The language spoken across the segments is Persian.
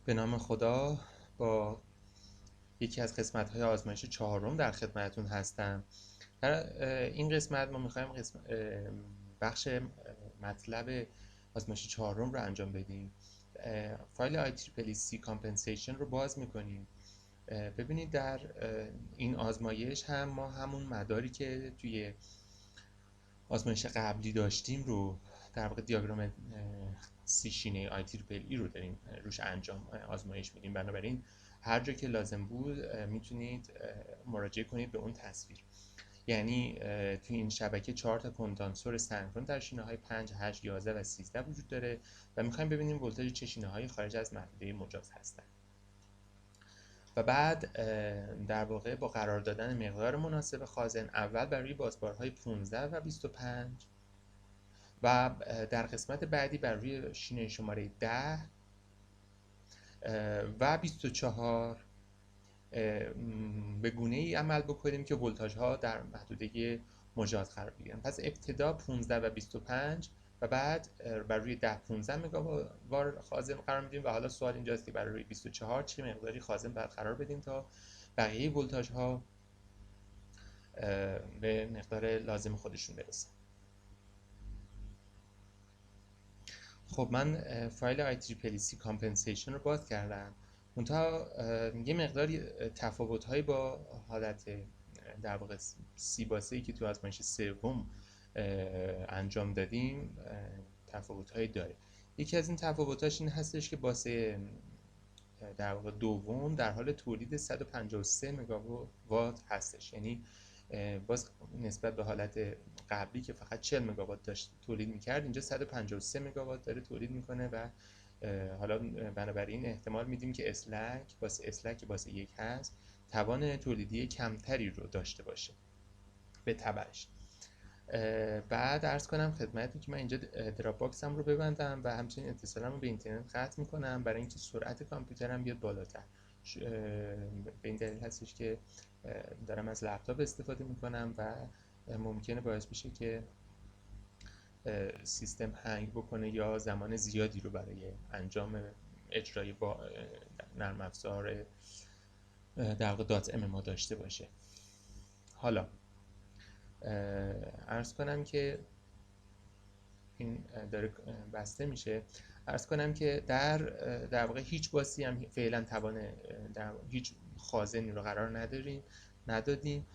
به نام خدا. با یکی از قسمت‌های آزمایش چهارم در خدمتتون هستم. در این قسمت ما می‌خوایم بخش مطلب آزمایش چهارم رو انجام بدیم. فایل IEEE compensation رو باز می‌کنیم. ببینید در این آزمایش هم ما همون مداری که توی آزمایش قبلی داشتیم رو در واقع دیاگرام سی شینه IEEE رو داریم روش آزمایش میدیم. بنابراین هر جا که لازم بود میتونید مراجعه کنید به اون تصویر. یعنی توی این شبکه 4 تا کندانسور سنکرون در شینه های 5، 8، 11 و 13 وجود داره و میخوایم ببینیم ولتاژ چه شینه های خارج از محدوده مجاز هستن. و بعد در واقع با قرار دادن مقدار مناسب خازن اول برای بازبارهای 15 و 25 و در قسمت بعدی بر روی شینه شماره 10 و 24 به گونه ای عمل بکنیم که ولتاژ ها در محدوده مجاز قرار بگیرن. پس ابتدا 15 و 25 و بعد بر روی 10 15 مگاوار خازن قرار میدیم و حالا سوال اینجاست که برای روی 24 چه مقداری خازن باید قرار بدیم تا بقیه ولتاژ ها به مقدار لازم خودشون برسن. خب من فایل IEEE compensation رو باز کردم. منتها یه مقداری تفاوت‌هایی با حالت در واقع سی با سی که تو آزمایش سوم انجام دادیم تفاوت‌هایی داره. یکی از این تفاوت‌هاش این هستش که باسه در واقع دوم در حال تولید 153 مگاوات هستش. یعنی باز نسبت به حالت قبلی که فقط 40 مگاوات داشت تولید میکرد، اینجا 153 مگاوات داره تولید میکنه و حالا بنابراین احتمال میدیم که اسلک باسه یک هست توان تولیدی کمتری رو داشته باشه به تبعش. بعد عرض کنم خدمتتون که من اینجا دراپ باکسم رو ببندم و همچنین اتصالم رو به اینترنت قطع میکنم برای اینکه سرعت کامپیوترم بیاد بالاتر. به این دلیل هستش که دارم از لپتاپ استفاده میکنم و ممکنه باعث بشه که سیستم هنگ بکنه یا زمان زیادی رو برای انجام اجرای با نرم افزار در واقع دات ام ما داشته باشه. حالا عرض کنم که این داره بسته میشه. عرض کنم که در واقع هیچ باسی هم فعلا در هیچ خازنی رو قرار ندادیم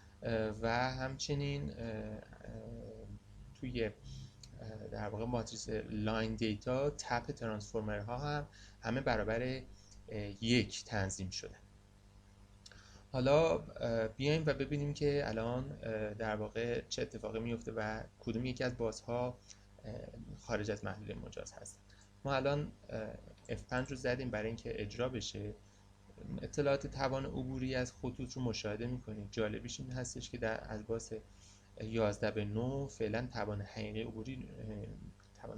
و همچنین توی در واقع ماتریس لاین دیتا تپ ترانسفورمرها هم همه برابر 1 تنظیم شده. حالا بیایم و ببینیم که الان در واقع چه اتفاقی میفته و کدوم یکی از بازها خارج از محدوده مجاز هست. ما الان F5 رو زدیم برای اینکه اجرا بشه. اطلاعات توان عبوری از خطوط رو مشاهده میکنید. جالبیش این هستش که از باس 11 به 9 فعلا توان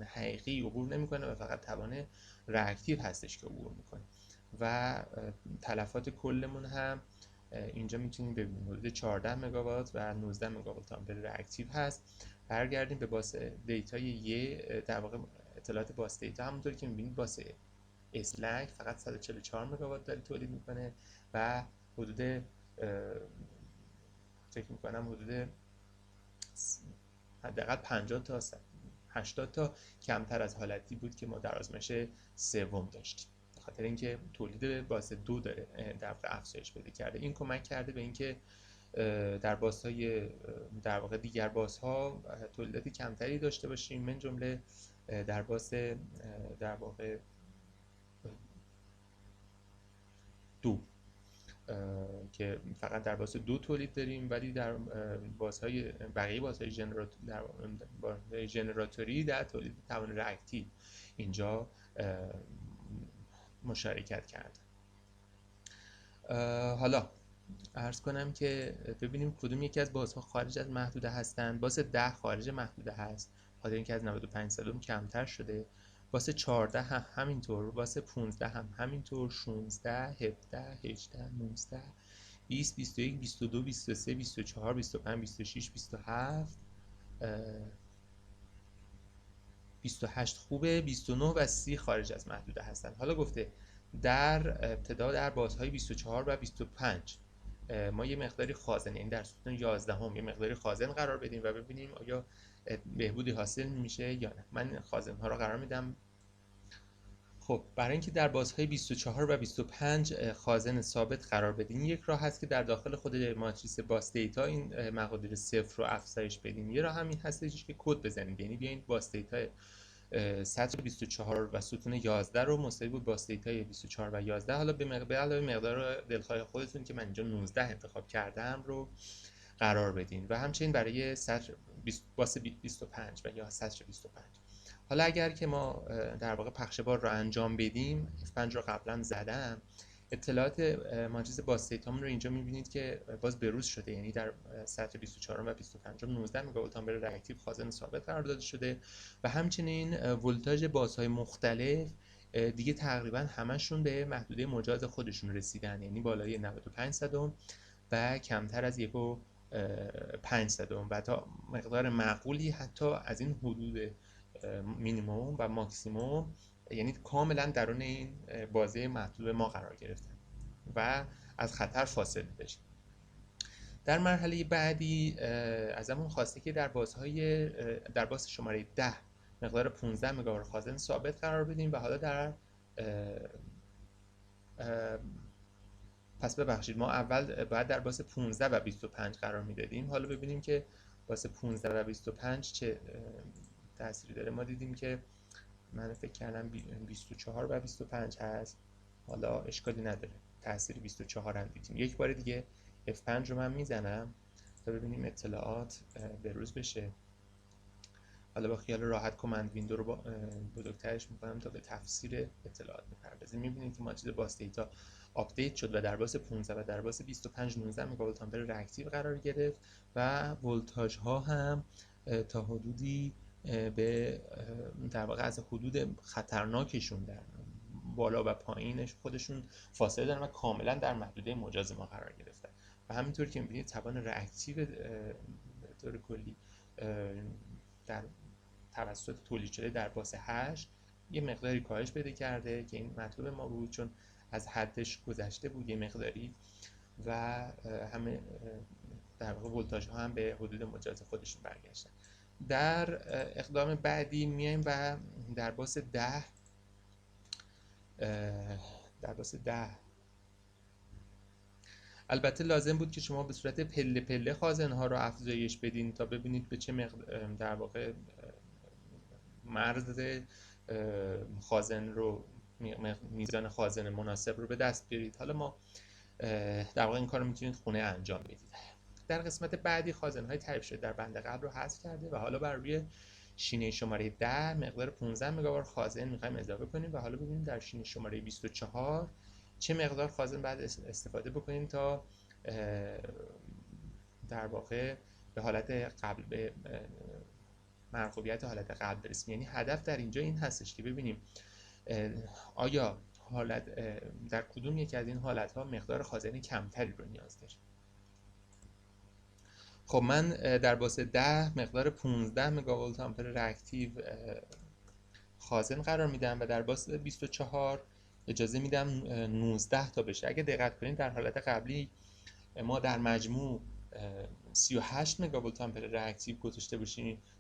حقیقی عبور نمیکنه و فقط توان راکتیو هستش که عبور میکنه و تلفات کلمون هم اینجا میتونیم ببینیم حدود 14 مگاوات و 19 مگاوات آمپر راکتیو هست. برگردیم به باس دیتای در واقع اطلاعات باس دیتا. همونطوری که میبینید باس اسلک فقط 144 مگاوات داره تولید میکنه و حدود فکر میکنم حدود حداقل 50 تا 80 تا کمتر از حالتی بود که ما در آزمایش سوم داشتیم، به خاطر اینکه تولید باس 2 داره در واقع افزایش پیدا کرده. این کمک کرده به اینکه در بازهای در واقع دیگر بازها تولیدات کمتری داشته باشیم، من جمله در باس در واقع 2 که فقط در باس 2 تولید داریم، ولی در بقیه بازهای ژنراتوری در تولید توان راکتیو اینجا مشارکت کرد. حالا عرض کنم که ببینیم کدوم یکی از بازها خارج از محدوده هستند. باس 10 خارج محدوده هست، خاطر اینکه از 95 صدم کمتر شده. باس 14 هم همینطور، باس 15 هم همینطور، 16 17 18 19 20 21 22 23 24 25 26 27 28 خوبه، 29 و 30 خارج از محدوده هستن. حالا گفته در ابتدا در بازهای 24 و 25 ما یه مقداری خازن، یعنی در ستون 11 هم یه مقداری خازن قرار بدیم و ببینیم آیا بهبودی حاصل میشه یا نه. من خازن ها رو قرار میدم. خب برای اینکه در بازهای 24 و 25 خازن ثابت قرار بدین، یک راه هست که در داخل خود ماتریس باس دیتا این مقادیر صفر رو افزایش بدین. یه راه همین هستش که کد بزنید، یعنی بیاین باس دیتا سطر 24 و ستون 11 رو مساوی با باس دیتا 24 و 11 حالا به علاوه مقدار دلخواه خودتون که من اینجا 19 انتخاب کردم رو قرار بدین و همچنین برای سطر باس 25 و یا سطر 25. حالا اگر که ما در واقع پخش بار رو انجام بدیم، F5 رو قبلا زدم، اطلاعات ماتریس باس دیتامون رو اینجا می‌بینید که باز بروز شده، یعنی در سطر 24 و 25 19 مگاولت آمپر reaktiv خازن ثابت قرار داده شده و همچنین ولتاژ بازهای مختلف دیگه تقریبا همشون به محدوده مجاز خودشون رسیدن، یعنی بالای 95 صدم و کمتر از 1.5 صدم و تا مقدار معقولی حتی از این حدود مینیموم و ماکسیموم، یعنی کاملا درون این بازه محدود ما قرار گرفتن و از خطر فاصله داشتیم. در مرحله بعدی ازمون خواسته که در باز شماره 10 مقدار 15 مگاوار خازن ثابت قرار بدیم و حالا در پس ببخشید ما اول باید در باز 15 و 25 قرار میدادیم. حالا ببینیم که باز 15 و 25 چه تأثیری داره. ما دیدیم که من فکر کردم 24 و 25 هست، حالا اشکالی نداره، تأثیر 24 هم دیدیم. یک بار دیگه F5 رو من میزنم تا ببینیم اطلاعات بروز بشه. حالا با خیال راحت کمند ویندو رو بزرگترش میکنم تا به تفسیر اطلاعات بپردازیم. میبینید که ماتریس باس دیتا آپدیت شد و در باس 15 و در باس 25 19 مگاولت آمپر reaktiv قرار گرفت و ولتاژ ها هم تا حدودی به در واقع از حدود خطرناکشون در بالا و پایینش خودشون فاصله دارن و کاملا در محدوده مجاز ما قرار گرفتن و همینطور که میبینید توان reaktiv به طور کلی در توسط تولید شده در باس 8 یه مقداری کاهش پیدا کرده که این مطلوب ما بود، چون از حدش گذشته بود یه مقداری و همه در واقع ولتاژ ها هم به حدود مجاز خودشون برگشتن. در اقدام بعدی میایم و در باس 10 البته لازم بود که شما به صورت پله پله خازن ها رو افزایش بدین تا ببینید به چه در واقع مرز خازن رو میزان خازن مناسب رو به دست بیارید. حالا ما در واقع این کار رو میتونید خونه انجام بدید. در قسمت بعدی خازن های تعریف شده در بند قبل رو حذف کرده و حالا بر روی شینه شماره 10 مقدار 15 مگاوار خازن میخوایم اضافه کنیم و حالا ببینیم در شینه شماره 24 چه مقدار خازن بعد استفاده بکنیم تا در واقع به حالت قبل به مرغوبیت حالت قبل برسیم. یعنی هدف در اینجا این هستش که ببینیم آیا حالت در کدوم یکی از این حالت ها مقدار خازن کمتری رو نیاز داریم. خب من در باس 10 مقدار 15 مگاولت آمپر reaktiv خازن قرار میدم و در باس 24 اجازه میدم 19 تا بشه. اگه دقت کنید در حالت قبلی ما در مجموع 38 مگاولت آمپر reaktiv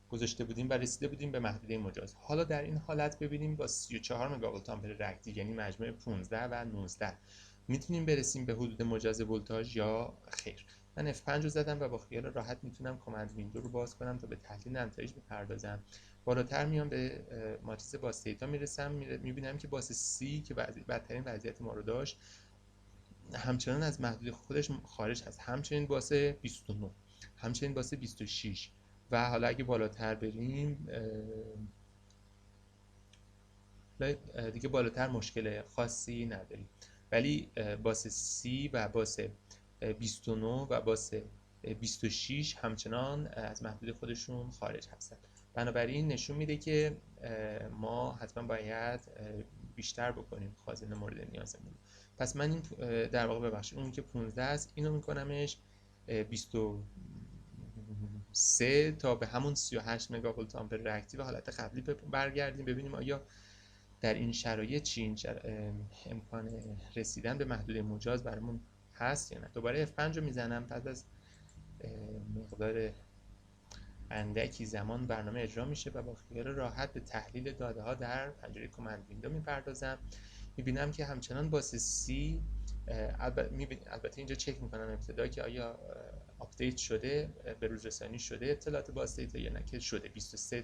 گذاشته بودیم و رسیده بودیم به محدوده مجاز. حالا در این حالت ببینیم با 34 مگاولت آمپر reaktiv یعنی مجموع 15 و 19 میتونیم برسیم به حدود مجاز ولتاژ یا خیر. من F5 رو زدم و با خیال راحت میتونم کامند ویندو رو باز کنم تا به تحلیل نتایج بپردازم. بالاتر میام به ماتریس باس دیتا میرسم، میبینم که باس C که بدترین وضعیت ما رو داشت همچنان از محدوده خودش خارج هست، همچنین باس 29، همچنین باس 26 و حالا اگه بالاتر بریم دیگه بالاتر مشکل خاصی نداریم، ولی باس C و باس 29 و باس 26 همچنان از محدوده خودشون خارج هستن. بنابراین نشون میده که ما حتما باید بیشتر بکنیم خازن مورد نیازمون. پس من این در واقع ببخشید اون که 15 است اینو میکنمش 23 تا به همون 38 مگاولت آمپر reaktiv حالت قبلی برگردیم ببینیم آیا در این شرایط چی امکان رسیدن به محدوده مجاز برامون هست یا نه. دوباره F5 رو میزنم. بعد از مقدار اندکی زمان برنامه اجرا میشه و با خیال راحت به تحلیل داده ها در پنجره کامند ویندو میپردازم. میبینم که همچنان باس C البته اینجا چک میکنم ابتدا که آیا آپدیت شده، به روز رسانی شده اطلاعات باس دیتا یا نه، که شده. 23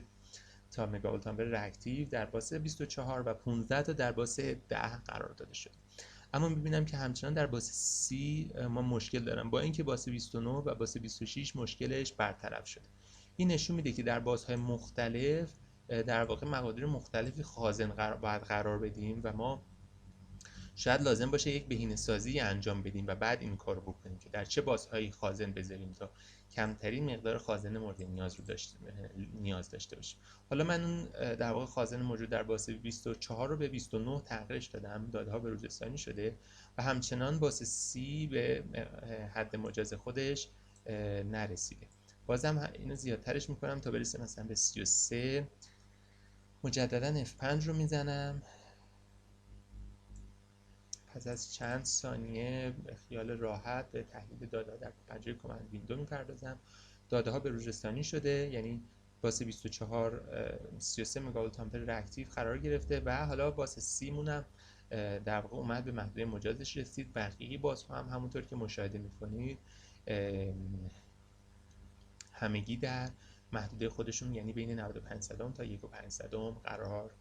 تا مگاولت آمپر راکتیو در باس 24 و 15 تا در باس 10 قرار داده شده. اما میبینم که همچنان در باس C ما مشکل دارم، با اینکه باس 29 و باس 26 مشکلش برطرف شده. این نشون میده که در بازهای مختلف در واقع مقادیر مختلفی خازن باید قرار بدیم و ما شاید لازم باشه یک بهینه‌سازی انجام بدیم و بعد این کارو بکنیم که در چه بازهایی خازن بذاریم تا کمترین مقدار خازن مورد نیاز رو نیاز داشته باشیم. حالا من اون در واقع خازن موجود در باس 24 رو به 29 تغییرش دادم، داده ها به روز رسانی شده و همچنان باس C به حد مجاز خودش نرسیده. بازم اینو زیادترش میکنم تا برسه مثلا به 33. مجددا F5 رو میزنم. پس از چند ثانیه به خیال راحت به تحلیل داده ها در پنجره کامند ویندو میپردازم. داده ها به روز رسانی شده، یعنی باس 24 33 مگاولت آمپر راکتیو قرار گرفته و حالا باس C مونم در واقع اومد به محدوده مجازش رسید. بقیه باز هم همونطور که مشاهده میکنید همگی در محدوده خودشون، یعنی بین 95 صدم تا 1.5 صدم قرار